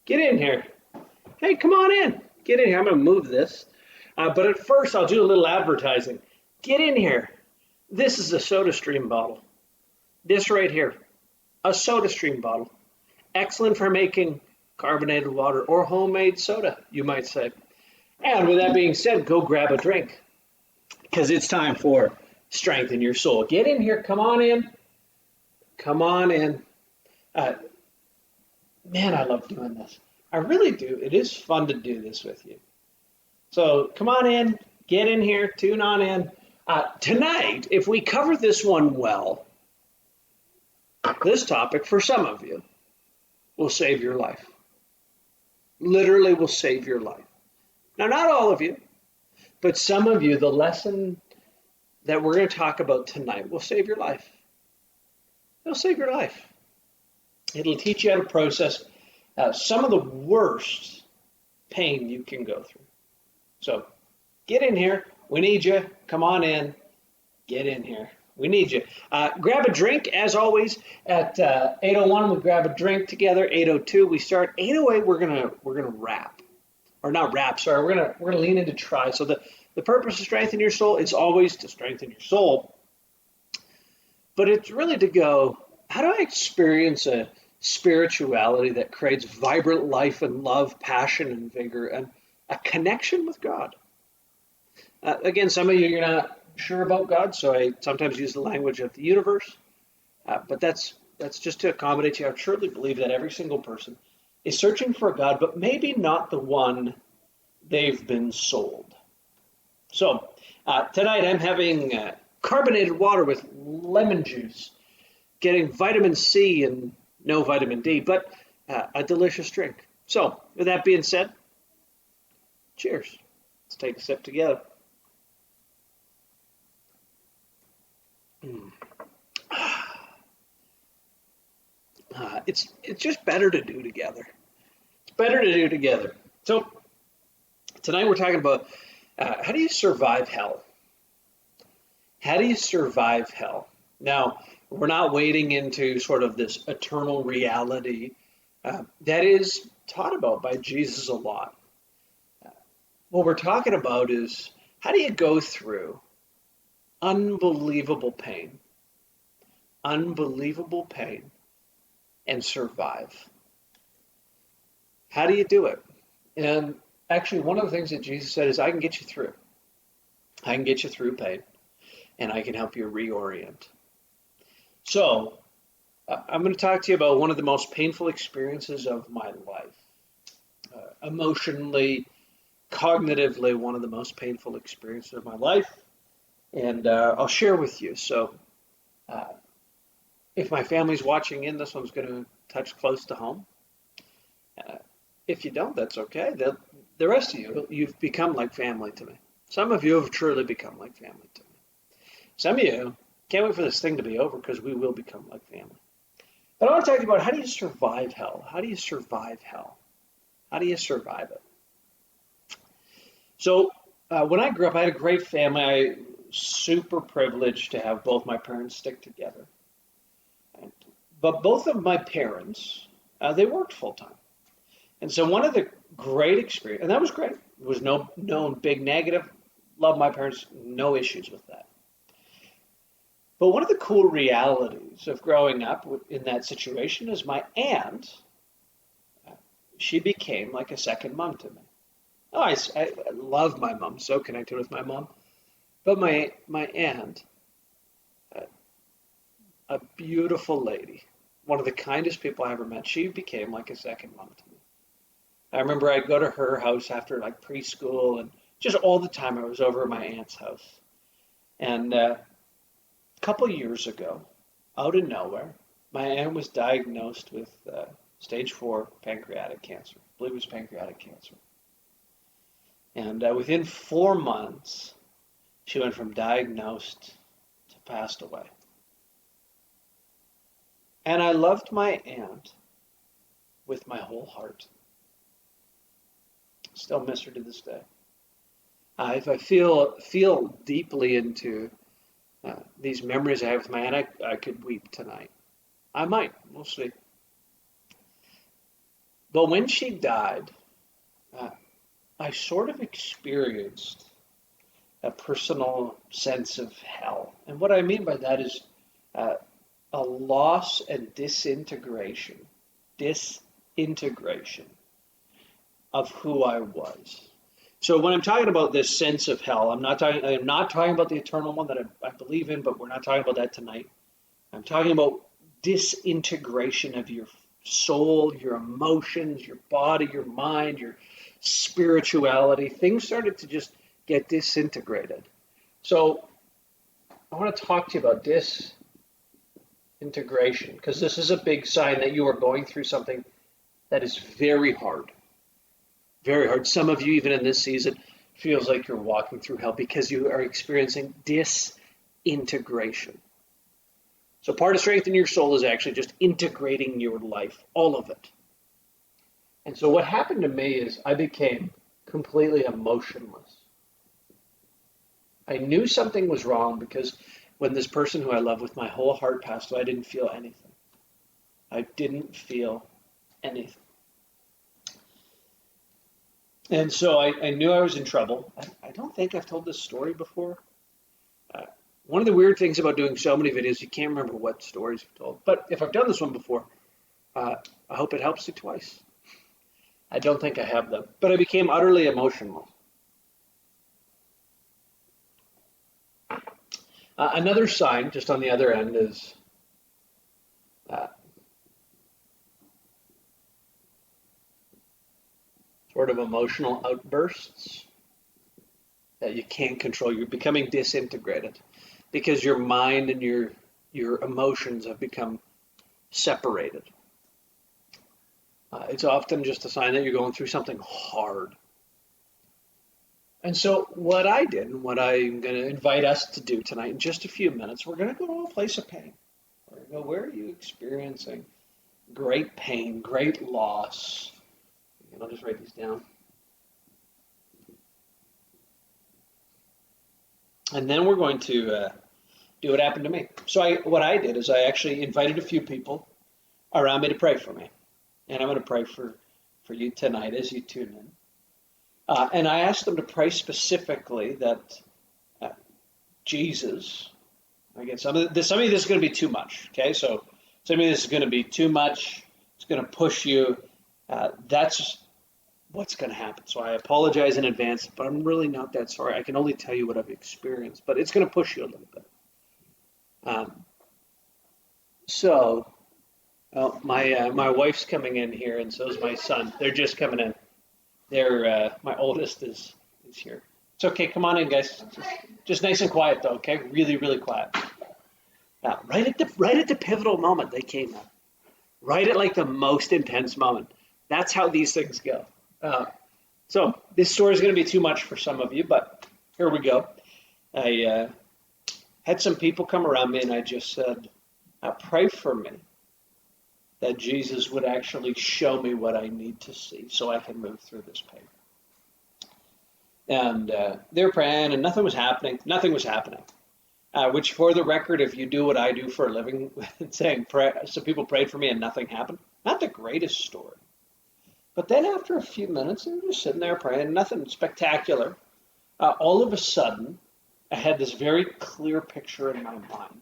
Get in here. Hey, come on in. Get in here. I'm going to move this. But at first, I'll do a little advertising. Get in here. This is a SodaStream bottle. This right here, a SodaStream bottle. Excellent for making carbonated water or homemade soda, you might say. And with that being said, go grab a drink because it's time for Strengthen Your Soul. Get in here. Come on in. Come on in. Uh, Man, I love doing this. I really do. It is fun to do this with you. So come on in, get in here, tune on in. Tonight, if we cover this one well, this topic for some of you will save your life. Literally will save your life. Now, not all of you, but some of you, the lesson that we're going to talk about tonight will save your life. It'll save your life. It'll teach you how to process some of the worst pain you can go through. So get in here. We need you. Come on in. Get in here. We need you. Grab a drink, as always. At 8:01, we grab a drink together. 8:02, we start. 8:08, we're gonna wrap, or not wrap. Sorry, we're gonna lean into try. So the purpose of Strengthen Your Soul is always to strengthen your soul, but it's really to go. How do I experience a spirituality that creates vibrant life and love, passion and vigor, and a connection with God? Again, some of you, you're not sure about God, so I sometimes use the language of the universe, but that's just to accommodate you. I truly believe that every single person is searching for God, but maybe not the one they've been sold. So tonight I'm having carbonated water with lemon juice, getting vitamin C and no vitamin D, but a delicious drink. So with that being said, cheers. Let's take a sip together. It's just better to do together. It's better to do together. So tonight we're talking about how do you survive hell? How do you survive hell? Now, we're not wading into sort of this eternal reality that is taught about by Jesus a lot. What we're talking about is how do you go through unbelievable pain, and survive? How do you do it? And actually, one of the things that Jesus said is, I can get you through. I can get you through pain, and I can help you reorient. So, I'm going to talk to you about one of the most painful experiences of my life. Emotionally, cognitively, one of the most painful experiences of my life. And I'll share with you. So, if my family's watching in, this one's going to touch close to home. If you don't, that's okay. The rest of you, you've become like family to me. Some of you have truly become like family to me. Some of you can't wait for this thing to be over because we will become like family. But I want to talk about how do you survive hell? How do you survive hell? How do you survive it? So when I grew up, I had a great family. I super privileged to have both my parents stick together. But both of my parents, they worked full time. And so one of the great experience, and that was great. There was no big negative. Love my parents, no issues with that. But one of the cool realities of growing up in that situation is my aunt, she became like a second mom to me. Oh, I love my mom, so connected with my mom. But my aunt, a beautiful lady, one of the kindest people I ever met, she became like a second mom to me. I remember I'd go to her house after like preschool, and just all the time I was over at my aunt's house. And a couple years ago, out of nowhere, my aunt was diagnosed with stage 4 pancreatic cancer. I believe it was pancreatic cancer. And within 4 months, she went from diagnosed to passed away. And I loved my aunt with my whole heart. Still miss her to this day. If I feel deeply into these memories I have with my aunt, I could weep tonight. I might. We'll see. But when she died, uh, I sort of experienced a personal sense of hell. And what I mean by that is uh, a loss and disintegration of who I was. So when I'm talking about this sense of hell, I'm not talking about the eternal one that I believe in, but we're not talking about that tonight. I'm talking about disintegration of your soul, your emotions, your body, your mind, your spirituality. Things started to just get disintegrated. So I want to talk to you about disintegration because this is a big sign that you are going through something that is very hard. Very hard. Some of you, even in this season, feels like you're walking through hell because you are experiencing disintegration. So part of strengthening your soul is actually just integrating your life, all of it. And so what happened to me is I became completely emotionless. I knew something was wrong because when this person who I love with my whole heart passed away, I didn't feel anything. I didn't feel anything. And so I knew I was in trouble. I don't think I've told this story before. One of the weird things about doing so many videos, you can't remember what stories you've told. But if I've done this one before, I hope it helps you twice. I don't think I have them. But I became utterly emotional. Another sign, just on the other end, is sort of emotional outbursts that you can't control. You're becoming disintegrated because your mind and your emotions have become separated. It's often just a sign that you're going through something hard. And so what I did and what I'm going to invite us to do tonight in just a few minutes, we're going to go to a place of pain. We're going to go, where are you experiencing great pain, great loss? And I'll just write these down. And then we're going to do what happened to me. So what I did is I actually invited a few people around me to pray for me. And I'm going to pray for you tonight as you tune in. And I asked them to pray specifically that Jesus, again, some of this is going to be too much, okay? So some of this is going to be too much. It's going to push you. That's what's going to happen. So I apologize in advance, but I'm really not that sorry. I can only tell you what I've experienced, but it's going to push you a little bit. My wife's coming in here, and so is my son. They're just coming in. My oldest is here. It's okay. Come on in, guys. Just nice and quiet, though. Okay, really, really quiet. Right at the pivotal moment, they came up. Right at like the most intense moment. That's how these things go. So this story is going to be too much for some of you, but here we go. I had some people come around me, and I just said, "Pray for me that Jesus would actually show me what I need to see so I can move through this pain." And they were praying, and nothing was happening. Nothing was happening. Which, for the record, if you do what I do for a living, saying some people prayed for me and nothing happened, not the greatest story. But then after a few minutes, they were just sitting there praying, nothing spectacular. All of a sudden, I had this very clear picture in my mind.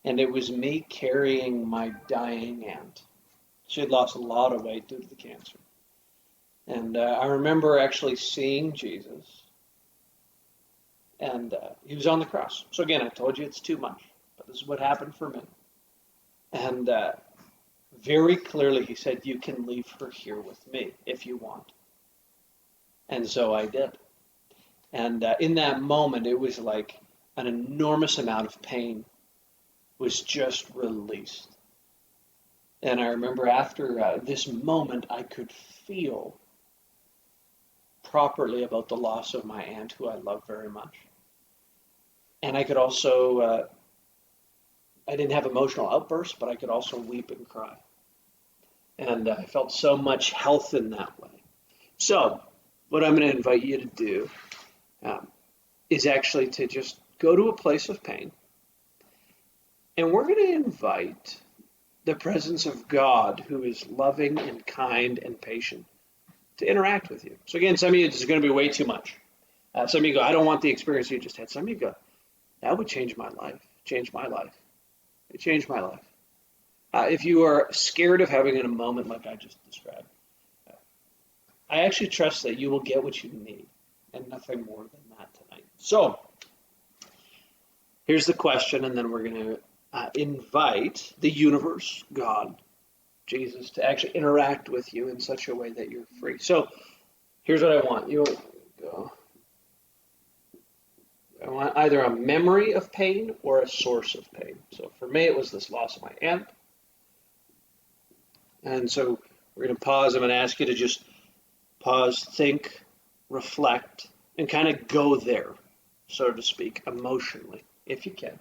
And it was me carrying my dying aunt. She had lost a lot of weight due to the cancer. And I remember actually seeing Jesus. And he was on the cross. So again, I told you it's too much. But this is what happened for me. And very clearly he said, "You can leave her here with me if you want." And so I did. And in that moment, it was like an enormous amount of pain was just released. And I remember after this moment, I could feel properly about the loss of my aunt, who I love very much. And I could also, I didn't have emotional outbursts, but I could also weep and cry. And I felt so much health in that way. So what I'm going to invite you to do is actually to just go to a place of pain. And we're going to invite the presence of God, who is loving and kind and patient, to interact with you. So again, some of you, this is going to be way too much. Some of you go, I don't want the experience you just had. Some of you go, that would change my life, change my life. It changed my life. If you are scared of having a moment like I just described, I actually trust that you will get what you need and nothing more than that tonight. So here's the question, and then we're going to invite the universe, God, Jesus, to actually interact with you in such a way that you're free. So here's what I want. I want either a memory of pain or a source of pain. So for me, it was this loss of my aunt. And so we're going to pause. I'm going to ask you to just pause, think, reflect, and kind of go there, so to speak, emotionally, if you can.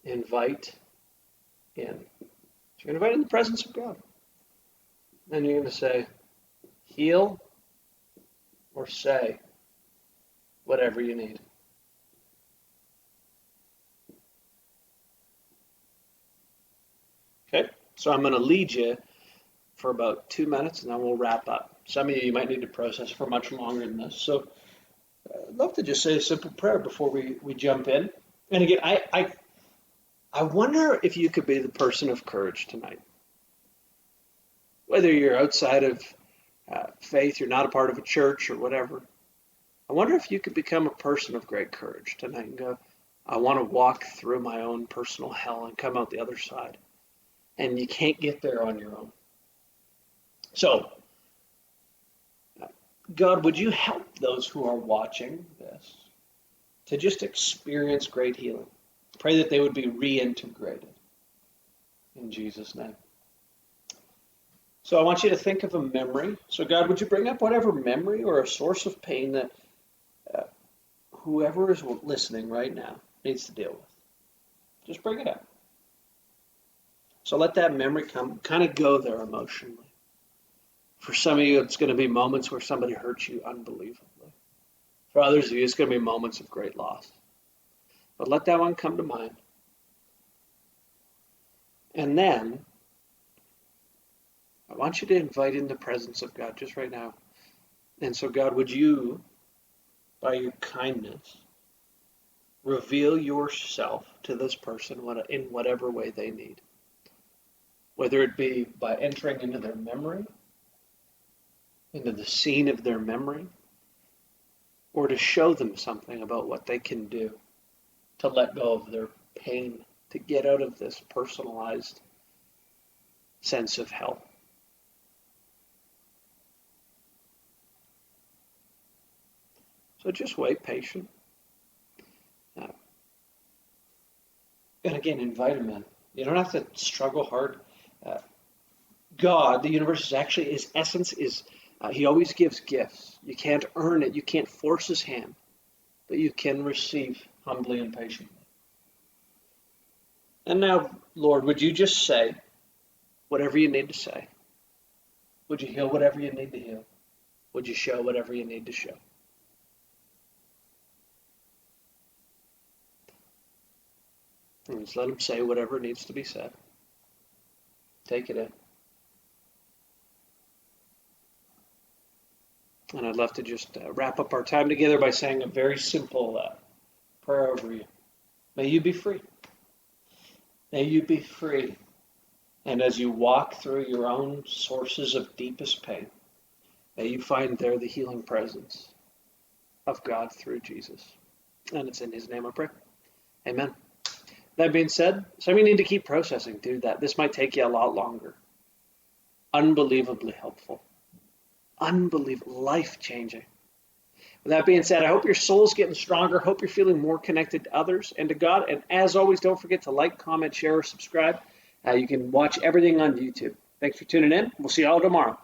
Invite in. So you're going to invite in the presence of God. And you're going to say, heal or say whatever you need. Okay, so I'm going to lead you for about 2 minutes, and then we'll wrap up. Some of you might need to process for much longer than this. So I'd love to just say a simple prayer before we jump in. And again, I wonder if you could be the person of courage tonight. Whether you're outside of faith, you're not a part of a church or whatever, I wonder if you could become a person of great courage tonight and go, I want to walk through my own personal hell and come out the other side. And you can't get there on your own. So, God, would you help those who are watching this to just experience great healing? Pray that they would be reintegrated in Jesus' name. So I want you to think of a memory. So God, would you bring up whatever memory or a source of pain that whoever is listening right now needs to deal with? Just bring it up. So let that memory kind of go there emotionally. For some of you, it's going to be moments where somebody hurts you unbelievably. For others of you, it's going to be moments of great loss. But let that one come to mind. And then, I want you to invite in the presence of God just right now. And so, God, would you, by your kindness, reveal yourself to this person in whatever way they need? Whether it be by entering into their memory, into the scene of their memory, or to show them something about what they can do to let go of their pain, to get out of this personalized sense of hell. So just wait patient. And again, invite him in. You don't have to struggle hard. God, the universe is actually, his essence is, he always gives gifts. You can't earn it. You can't force his hand. But you can receive humbly and patiently. And now, Lord, would you just say whatever you need to say? Would you heal whatever you need to heal? Would you show whatever you need to show? And just let him say whatever needs to be said. Take it in. And I'd love to just wrap up our time together by saying a very simple prayer over you. May you be free. May you be free. And as you walk through your own sources of deepest pain, may you find there the healing presence of God through Jesus. And it's in his name I pray. Amen. That being said, some of you need to keep processing. Do that. This might take you a lot longer. Unbelievably helpful. Unbelievable. Life-changing. With that being said, I hope your soul's getting stronger. Hope you're feeling more connected to others and to God. And as always, don't forget to like, comment, share, or subscribe. You can watch everything on YouTube. Thanks for tuning in. We'll see you all tomorrow.